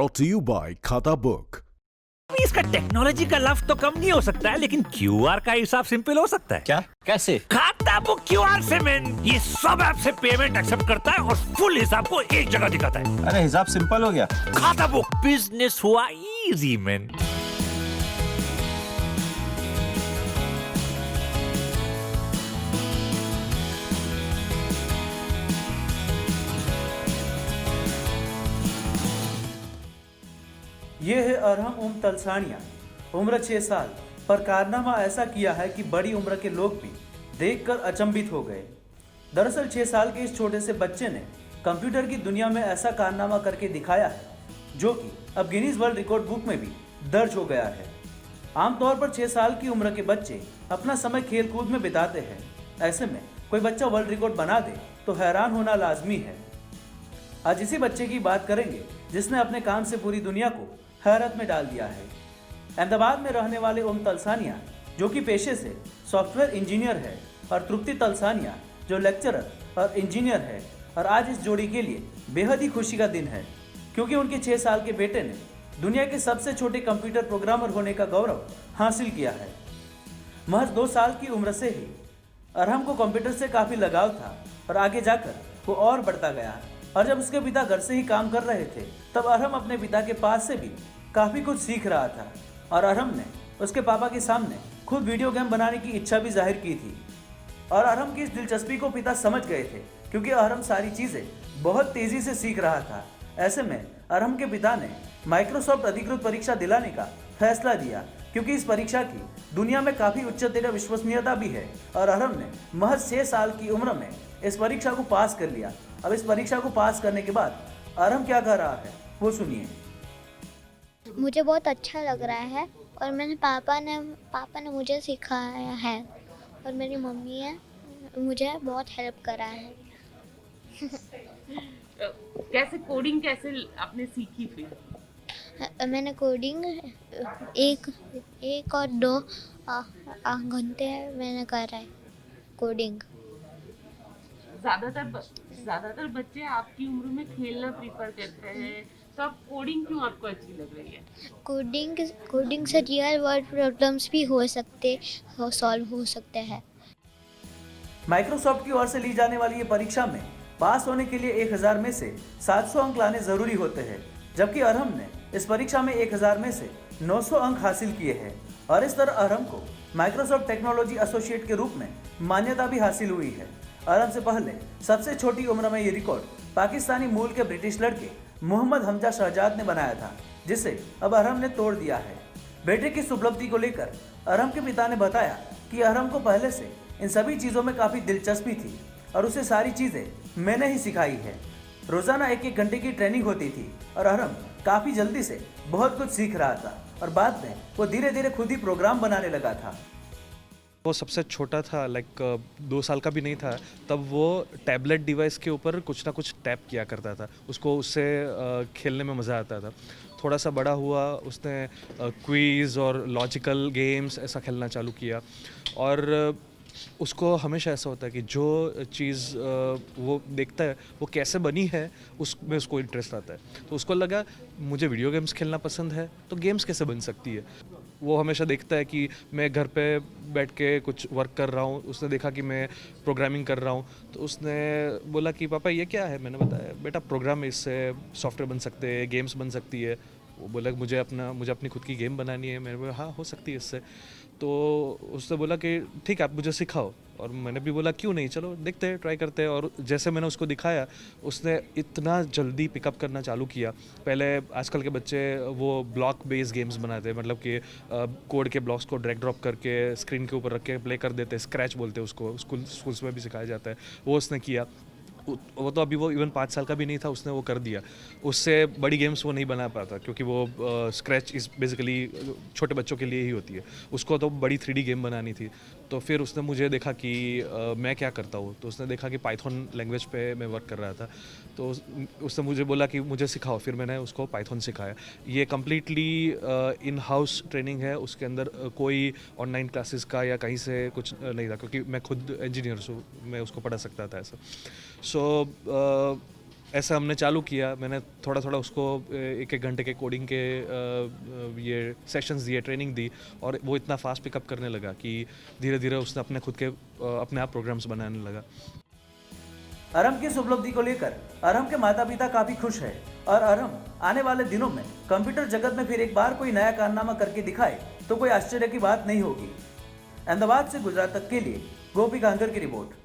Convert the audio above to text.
brought to you by खाता book. इसका technology का लफ्ज तो कम नहीं हो सकता है, लेकिन क्यूआर का हिसाब सिंपल हो सकता है। क्या? कैसे? खाता बुक क्यूआर से मैन, ये सब ऐप से पेमेंट एक्सेप्ट करता है और फुल हिसाब को एक जगह दिखाता है। अरे हिसाब सिंपल हो गया। खाता बुक, बिजनेस हुआ इजी मैन। ये है अरहम उम तलसानिया, उम्र 6 साल, पर कारनामा ऐसा किया है कि बड़ी उम्र के लोग भी देखकर अचंभित हो गए। दरअसल 6 साल के इस छोटे से बच्चे ने कंप्यूटर की दुनिया में ऐसा कारनामा करके दिखाया है जो कि अब गिनीज वर्ल्ड रिकॉर्ड बुक में भी दर्ज हो गया है। आमतौर पर 6 साल की उम्र के बच्चे अपना समय खेल कूद में बिताते हैं। ऐसे में कोई बच्चा वर्ल्ड रिकॉर्ड बना दे तो हैरान होना लाजमी है। आज इसी बच्चे की बात करेंगे जिसने अपने काम से पूरी दुनिया को हैरत में डाल दिया है। अहमदाबाद में रहने वाले उम तलसानिया, जो कि पेशे से सॉफ्टवेयर इंजीनियर है, और तृप्ति तलसानिया, जो लेक्चरर और इंजीनियर है। और आज इस जोड़ी के लिए बेहद ही खुशी का दिन है, क्योंकि उनके 6 साल के बेटे ने दुनिया के सबसे छोटे कंप्यूटर प्रोग्रामर होने का गौरव हासिल किया है। महज 2 साल की उम्र से ही अरहम को कंप्यूटर से काफ़ी लगाव था और आगे जाकर वो और बढ़ता गया। और जब उसके पिता घर से ही काम कर रहे थे, तब अरहम अपने पिता के पास से भी काफ़ी कुछ सीख रहा था। और अरहम ने उसके पापा के सामने खुद वीडियो गेम बनाने की इच्छा भी जाहिर की थी। और अरहम की इस दिलचस्पी को पिता समझ गए थे, क्योंकि अरहम सारी चीज़ें बहुत तेज़ी से सीख रहा था। ऐसे में अरहम के पिता ने माइक्रोसॉफ्ट अधिकृत परीक्षा दिलाने का फैसला दिया, क्योंकि इस परीक्षा की दुनिया में काफ़ी उच्चतर विश्वसनीयता भी है। और अरहम ने महज 6 साल की उम्र में इस परीक्षा को पास कर लिया। अब इस परीक्षा को पास करने के बाद अरहम क्या कर रहा है वो सुनिए। मुझे बहुत अच्छा लग रहा है और मैंने पापा ने मुझे सिखाया है, और मेरी मम्मी है मुझे बहुत हेल्प करा है। कैसे कोडिंग कैसे आपने सीखी फिर? मैंने कोडिंग एक और 2 घंटे मैंने करा है कोडिंग। ज़्यादातर बच्चे आपकी उम्र में खेलना प्रीफर करते हैं, तो अब कोडिंग क्यों आपको अच्छी लग रही है? कोडिंग से रियल वर्ल्ड प्रॉब्लम्स भी सॉल्व हो सकते हैं। माइक्रोसॉफ्ट की ओर से ली जाने वाली ये परीक्षा में पास होने के लिए 1000 में से 700 अंक लाने जरूरी होते हैं, जबकि अरहम ने इस परीक्षा में 1000 में से 900 अंक हासिल किए हैं। और इस तरह अरहम को माइक्रोसॉफ्ट टेक्नोलॉजी एसोसिएट के रूप में मान्यता भी हासिल हुई है। अरहम से पहले सबसे छोटी उम्र में ये रिकॉर्ड पाकिस्तानी मूल के ब्रिटिश लड़के मोहम्मद हमजा शहजाद ने बनाया था, जिसे अब अरहम ने तोड़ दिया है। बेटे की इस उपलब्धि को लेकर अरहम के पिता ने बताया कि अरहम को पहले से इन सभी चीज़ों में काफ़ी दिलचस्पी थी और उसे सारी चीज़ें मैंने ही सिखाई है। रोज़ाना 1-1 घंटे की ट्रेनिंग होती थी और अरहम काफ़ी जल्दी से बहुत कुछ सीख रहा था, और बाद में वो धीरे धीरे खुद ही प्रोग्राम बनाने लगा था। वो सबसे छोटा था, लाइक 2 साल का भी नहीं था, तब वो टैबलेट डिवाइस के ऊपर कुछ ना कुछ टैप किया करता था। उसको उससे खेलने में मज़ा आता था। थोड़ा सा बड़ा हुआ, उसने क्विज़ और लॉजिकल गेम्स ऐसा खेलना चालू किया। और उसको हमेशा ऐसा होता है कि जो चीज़ वो देखता है वो कैसे बनी है, उसमें उसको इंटरेस्ट आता है। तो उसको लगा मुझे वीडियो गेम्स खेलना पसंद है, तो गेम्स कैसे बन सकती है। वो हमेशा देखता है कि मैं घर पे बैठ के कुछ वर्क कर रहा हूँ। उसने देखा कि मैं प्रोग्रामिंग कर रहा हूँ, तो उसने बोला कि पापा ये क्या है। मैंने बताया बेटा प्रोग्राम, इससे सॉफ्टवेयर बन सकते हैं, गेम्स बन सकती है। वो बोला मुझे अपनी खुद की गेम बनानी है। मैंने बोला हाँ हो सकती है इससे। तो उसने बोला कि ठीक है आप मुझे सिखाओ। और मैंने भी बोला क्यों नहीं, चलो देखते हैं, ट्राई करते हैं। और जैसे मैंने उसको दिखाया, उसने इतना जल्दी पिकअप करना चालू किया। पहले आजकल के बच्चे वो ब्लॉक बेस्ड गेम्स बनाते हैं, मतलब कि कोड के ब्लॉक्स को ड्रैग ड्रॉप करके स्क्रीन के ऊपर रख के प्ले कर देते हैं। स्क्रैच बोलते हैं उसको, स्कूल्स में भी सिखाया जाता है। वो उसने किया। वो तो अभी वो इवन 5 साल का भी नहीं था, उसने वो कर दिया। उससे बड़ी गेम्स वो नहीं बना पाता, क्योंकि वो स्क्रैच इस बेसिकली छोटे बच्चों के लिए ही होती है। उसको तो बड़ी 3D गेम बनानी थी। तो फिर उसने मुझे देखा कि मैं क्या करता हूँ, तो उसने देखा कि पाइथन लैंग्वेज पे मैं वर्क कर रहा था। तो उसने मुझे बोला कि मुझे सिखाओ। फिर मैंने उसको पाइथन सिखाया। ये कम्प्लीटली इन हाउस ट्रेनिंग है, उसके अंदर कोई ऑनलाइन क्लासेस का या कहीं से कुछ नहीं था, क्योंकि मैं खुद इंजीनियर हूँ, मैं उसको पढ़ा सकता था ऐसा। सो ऐसा हमने चालू किया। मैंने थोड़ा थोड़ा उसको एक घंटे के कोडिंग के ये सेशंस दिए, ट्रेनिंग दी, और वो इतना फास्ट पिकअप करने लगा कि धीरे धीरे उसने अपने आप प्रोग्राम्स बनाने लगा। अरहम की इस उपलब्धि को लेकर अरहम के माता पिता काफी खुश है और अरहम आने वाले दिनों में कंप्यूटर जगत में फिर एक बार कोई नया कारनामा करके दिखाए तो कोई आश्चर्य की बात नहीं होगी। अहमदाबाद से गुजरात तक के लिए गोपी कांकर की रिपोर्ट।